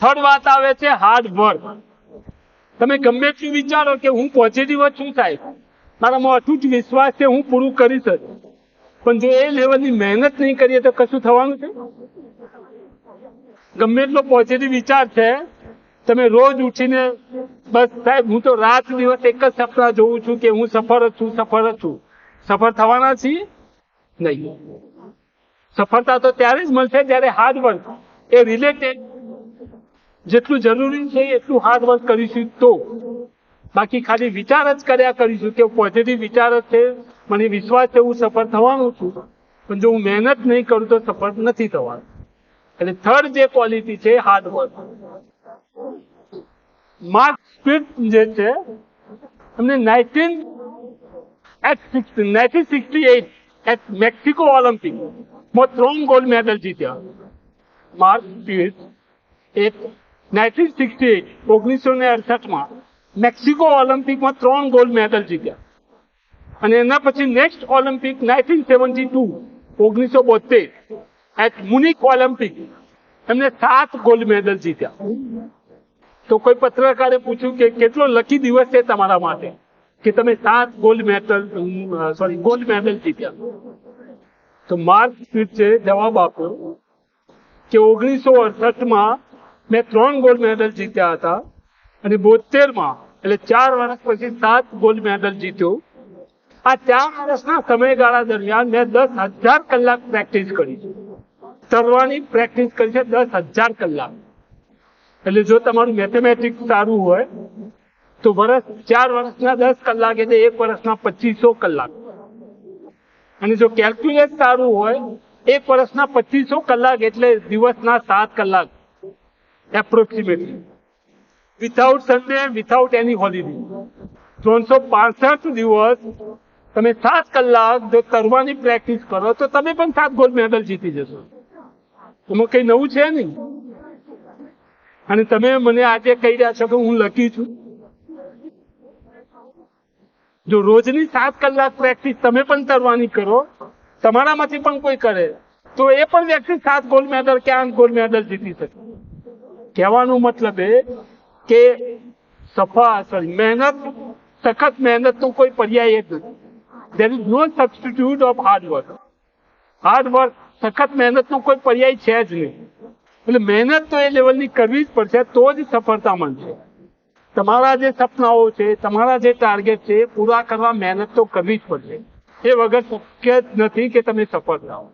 Third વાત આવે છે હાર્ડ વર્ક. તમે ગમે એટલું વિચારો કે હું પોઝિટિવ જ છું સાહેબ, મારામાં અતૂટ વિશ્વાસ છે, હું પૂરું કરીશ જ, પણ જો એ લેવલની મહેનત નહીં કરીએ તો કશું થવાનું છે? ગમે એટલો પોઝિટિવ વિચાર છે, તમે રોજ ઉઠીને બસ સાહેબ હું તો રાત દિવસ એક જ સપના જોઉં છું કે હું સફળ જ છું, સફળ જ છું. સફળ થવાના છીએ? નહીં. સફળતા તો ત્યારે જ મળશે જ્યારે હાર્ડ વર્ક એ રિલેટેડ જેટલું જરૂરી છે એટલું હાર્ડ વર્ક કરીશું તો. બાકી ખાલી વિચાર જ કર્યા કરીશું કે પોઝિટિવ વિચાર જ છે, મને વિશ્વાસ છે હું સફળ થવાનું છું, પણ જો હું મહેનત નહીં કરું તો સફળ નથી થવાનું. એટલે થર્ડ જે ક્વોલિટી છે હાર્ડ વર્ક. માર્ક સ્પિટ જે છે અમને 1968 એટ મેક્સિકો ઓલિમ્પિક માં 3 ગોલ્ડ મેડલ જીત્યા. માર્ક સ્પિટ 1968 મેક્સિકો ઓલિમ્પિકમાં 3 ગોલ્ડ મેડલ જીત્યા. અને એના પછી નેક્સ્ટ ઓલિમ્પિક 1972 એટ મુનિક ઓલિમ્પિક એમને 7 ગોલ્ડ મેડલ જીત્યા. તો કોઈ પત્રકારે પૂછ્યું કે કેટલો લકી દિવસ છે તમારા માટે કે તમે 7 ગોલ્ડ મેડલ જીત્યા. તો માર્ક સ્પિટ છે જવાબ આપ્યો કે 1968 મેં 3 ગોલ્ડ મેડલ જીત્યા હતા અને 72 એટલે 4 વર્ષ પછી 7 ગોલ્ડ મેડલ જીત્યો. આ 4 વર્ષના સમયગાળા દરમિયાન મેં 10,000 કલાક પ્રેક્ટિસ કરી છે. તરવાની પ્રેક્ટિસ કરી છે 10,000 કલાક. એટલે જો તમારું મેથેમેટિક્સ સારું હોય તો 4 વર્ષના 10 કલાક એટલે 1 વર્ષના 2500 કલાક. અને જો કેલ્ક્યુલેટ સારું હોય 1 વર્ષના 2500 કલાક એટલે દિવસના 7 કલાક એપ્રોક્સિમેટલી, વિથઆઉટ સન્ડે, વિથઆઉટ એની હોલિડે. 365 દિવસ તમે 7 કલાક જો તરવાની પ્રેક્ટિસ કરો તો તમે પણ 7 ગોલ્ડ મેડલ જીતી જશો. એમાં કઈ નવું છે નહીં. અને તમે મને આજે કહી રહ્યા છો કે હું લકી છું. જો રોજની 7 કલાક પ્રેક્ટિસ તમે પણ તરવાની કરો, તમારામાંથી પણ કોઈ કરે તો એ પણ વ્યક્તિ 7 ગોલ્ડ મેડલ કે 8 ગોલ્ડ મેડલ જીતી શકે. કહેવાનો મતલબ એ કે મહેનત, સખત મહેનતનો કોઈ પર્યાય જ નથી. there is no substitute of hard work. Hard work, સખત મહેનતનો કોઈ પર્યાય છે જ નહીં. એટલે મહેનત તો એ લેવલની કરવી જ પડશે તો જ સફળતા મળશે. તમારા જે સપનાઓ છે, તમારા જે ટાર્ગેટ છે એ પૂરા કરવા મહેનત તો કરવી જ પડશે. એ વગર શક્ય જ નથી કે તમે સફળ થાઓ.